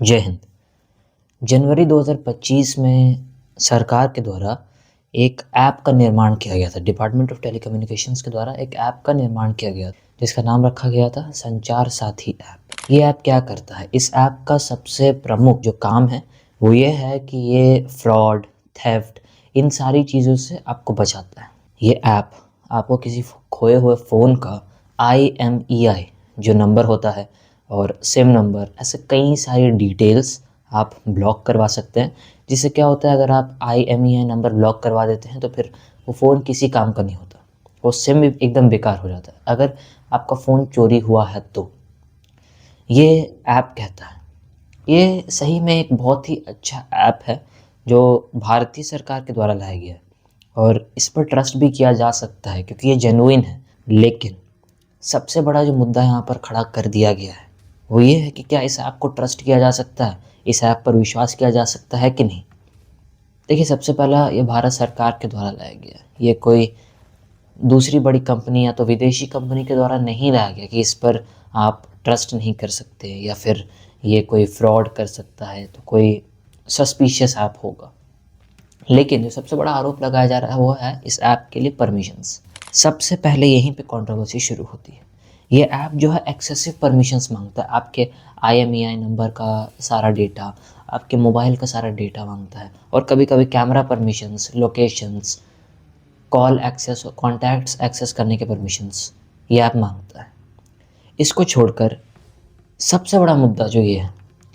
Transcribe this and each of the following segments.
जय हिंद। जनवरी 2025 में सरकार के द्वारा एक ऐप का निर्माण किया गया था। डिपार्टमेंट ऑफ टेलीकम्युनिकेशंस के द्वारा एक ऐप का निर्माण किया गया जिसका नाम रखा गया था संचार साथी ऐप। ये ऐप क्या करता है? इस ऐप का सबसे प्रमुख जो काम है वो ये है कि ये फ्रॉड, थेफ्ट, इन सारी चीज़ों से आपको बचाता है। ये ऐप आपको किसी खोए हुए फ़ोन का IMEI जो नंबर होता है और सिम नंबर, ऐसे कई सारी डिटेल्स आप ब्लॉक करवा सकते हैं। जिससे क्या होता है, अगर आप IMEI नंबर ब्लॉक करवा देते हैं तो फिर वो फ़ोन किसी काम का नहीं होता, वो सिम भी एकदम बेकार हो जाता है अगर आपका फ़ोन चोरी हुआ है तो। ये ऐप कहता है, ये सही में एक बहुत ही अच्छा ऐप है जो भारतीय सरकार के द्वारा लाया गया है और इस पर ट्रस्ट भी किया जा सकता है क्योंकि ये जेन्युइन है। लेकिन सबसे बड़ा जो मुद्दा यहाँ पर खड़ा कर दिया गया है वो ये है कि क्या इस ऐप को ट्रस्ट किया जा सकता है, इस ऐप पर विश्वास किया जा सकता है कि नहीं। देखिए, सबसे पहला ये भारत सरकार के द्वारा लाया गया है, ये कोई दूसरी बड़ी कंपनी या तो विदेशी कंपनी के द्वारा नहीं लाया गया कि इस पर आप ट्रस्ट नहीं कर सकते या फिर ये कोई फ्रॉड कर सकता है तो कोई सस्पिशियस ऐप होगा। लेकिन जो सबसे बड़ा आरोप लगाया जा रहा है वो है इस ऐप के लिए परमिशंस। सबसे पहले यहीं पे कंट्रोवर्सी शुरू होती है। ये ऐप जो है एक्सेसिव परमिशंस मांगता है, आपके IMEI नंबर का सारा डेटा, आपके मोबाइल का सारा डेटा मांगता है और कभी कभी camera permissions, locations, call access और कॉन्टैक्ट्स एक्सेस करने के परमिशंस ये ऐप मांगता है। इसको छोड़कर सबसे बड़ा मुद्दा जो ये है,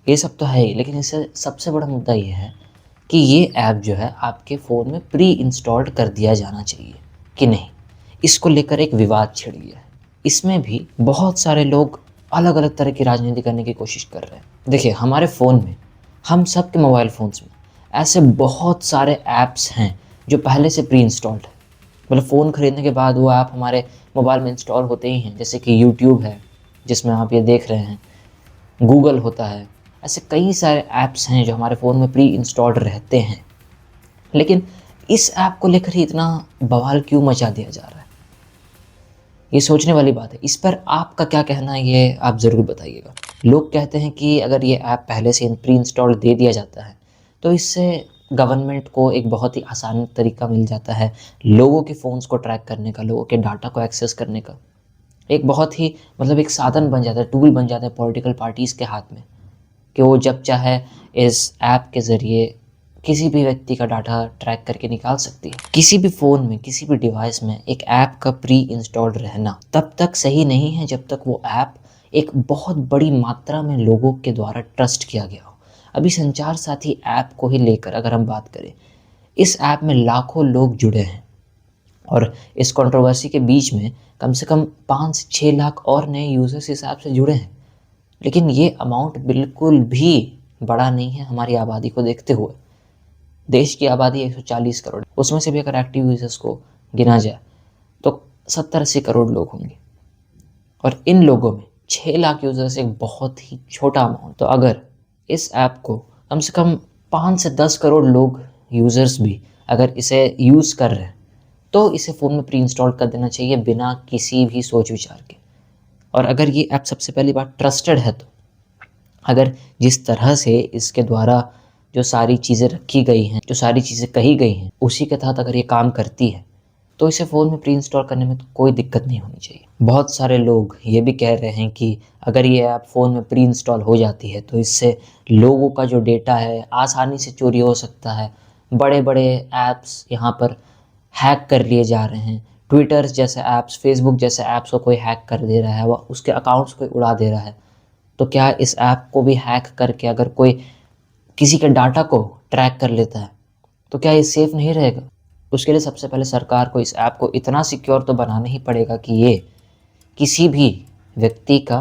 ये सब तो है ही, लेकिन इससे सबसे बड़ा मुद्दा ये है कि ये ऐप जो है आपके फ़ोन में प्री इंस्टॉल्ड कर दिया जाना चाहिए कि नहीं। इसको लेकर एक विवाद छिड़ गया है। इसमें भी बहुत सारे लोग अलग अलग तरह की राजनीति करने की कोशिश कर रहे हैं। देखिए, हमारे फ़ोन में, हम सब के मोबाइल फ़ोन्स में ऐसे बहुत सारे ऐप्स हैं जो पहले से प्री इंस्टॉल्ड है। मतलब फ़ोन ख़रीदने के बाद वो ऐप हमारे मोबाइल में इंस्टॉल होते ही हैं। जैसे कि यूट्यूब है जिसमें आप ये देख रहे हैं, गूगल होता है, ऐसे कई सारे ऐप्स हैं जो हमारे फ़ोन में प्री इंस्टॉल्ड रहते हैं। लेकिन इस ऐप को लेकर ही इतना बवाल क्यों मचा दिया जा रहा है, ये सोचने वाली बात है। इस पर आपका क्या कहना है ये आप ज़रूर बताइएगा। लोग कहते हैं कि अगर ये ऐप पहले से प्री इंस्टॉल्ड दे दिया जाता है तो इससे गवर्नमेंट को एक बहुत ही आसान तरीका मिल जाता है लोगों के फ़ोन्स को ट्रैक करने का, लोगों के डाटा को एक्सेस करने का। एक बहुत ही मतलब एक साधन बन जाता है, टूल बन जाता है पॉलिटिकल पार्टीज़ के हाथ में कि वो जब चाहे इस ऐप के ज़रिए किसी भी व्यक्ति का डाटा ट्रैक करके निकाल सकती है। किसी भी फ़ोन में, किसी भी डिवाइस में एक ऐप का प्री इंस्टॉल्ड रहना तब तक सही नहीं है जब तक वो ऐप एक बहुत बड़ी मात्रा में लोगों के द्वारा ट्रस्ट किया गया हो। अभी संचार साथी ऐप को ही लेकर अगर हम बात करें, इस ऐप में लाखों लोग जुड़े हैं और इस कंट्रोवर्सी के बीच में कम से कम 5 से 6 लाख और नए यूज़र्स इस ऐप से जुड़े हैं। लेकिन ये अमाउंट बिल्कुल भी बड़ा नहीं है हमारी आबादी को देखते हुए। देश की आबादी 140 करोड़, उसमें से भी अगर एक्टिव यूज़र्स को गिना जाए तो 70-80 करोड़ लोग होंगे और इन लोगों में 6 लाख यूज़र्स एक बहुत ही छोटा अमाउंट। तो अगर इस ऐप को कम से कम 5 से 10 करोड़ लोग, यूज़र्स भी अगर इसे यूज़ कर रहे हैं तो इसे फ़ोन में प्री इंस्टॉल कर देना चाहिए बिना किसी भी सोच विचार के। और अगर ये ऐप सबसे पहली बात ट्रस्टेड है तो अगर जिस तरह से इसके द्वारा जो सारी चीज़ें रखी गई हैं, जो सारी चीज़ें कही गई हैं, उसी के तहत अगर ये काम करती है तो इसे फ़ोन में प्री इंस्टॉल करने में तो कोई दिक्कत नहीं होनी चाहिए। बहुत सारे लोग ये भी कह रहे हैं कि अगर ये ऐप फ़ोन में प्री इंस्टॉल हो जाती है तो इससे लोगों का जो डेटा है आसानी से चोरी हो सकता है। बड़े बड़े ऐप्स यहाँ पर हैक कर लिए जा रहे हैं। ट्विटर जैसे ऐप्स, फेसबुक जैसे ऐप्स को कोई हैक कर दे रहा है, वह उसके अकाउंट्स को उड़ा दे रहा है। तो क्या इस ऐप को भी हैक करके अगर कोई किसी के डाटा को ट्रैक कर लेता है तो क्या ये सेफ़ नहीं रहेगा? उसके लिए सबसे पहले सरकार को इस ऐप को इतना सिक्योर तो बनाना ही पड़ेगा कि ये किसी भी व्यक्ति का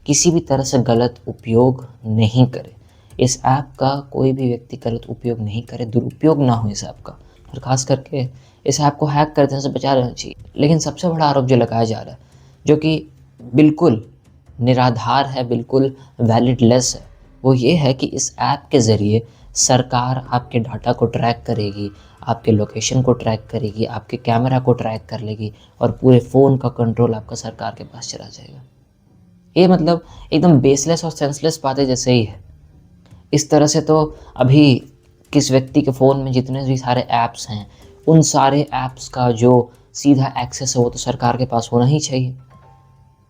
किसी भी तरह से गलत उपयोग नहीं करे। इस ऐप का कोई भी व्यक्ति गलत उपयोग नहीं करे, दुरुपयोग ना हो इस ऐप का, और ख़ास करके इस ऐप को हैक कर देने से बचा रहना चाहिए। लेकिन सबसे बड़ा आरोप जो लगाया जा रहा है, जो कि बिल्कुल निराधार है, बिल्कुल वैलिडलेस है, वो ये है कि इस ऐप के ज़रिए सरकार आपके डाटा को ट्रैक करेगी, आपके लोकेशन को ट्रैक करेगी, आपके कैमरा को ट्रैक कर लेगी और पूरे फ़ोन का कंट्रोल आपका सरकार के पास चला जाएगा। ये मतलब एकदम बेसलेस और सेंसलेस बातें जैसे ही है। इस तरह से तो अभी किस व्यक्ति के फ़ोन में जितने भी सारे ऐप्स हैं, उन सारे ऐप्स का जो सीधा एक्सेस है वो तो सरकार के पास होना ही चाहिए।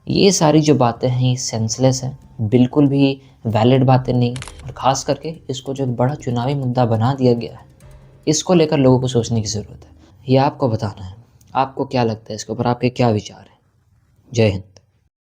ये सारी जो बातें हैं ये सेंसलेस हैं, बिल्कुल भी वैलिड बातें नहीं और ख़ास करके इसको जो एक बड़ा चुनावी मुद्दा बना दिया गया है, इसको लेकर लोगों को सोचने की ज़रूरत है। ये आपको बताना है, आपको क्या लगता है इसके ऊपर आपके क्या विचार हैं? जय हिंद।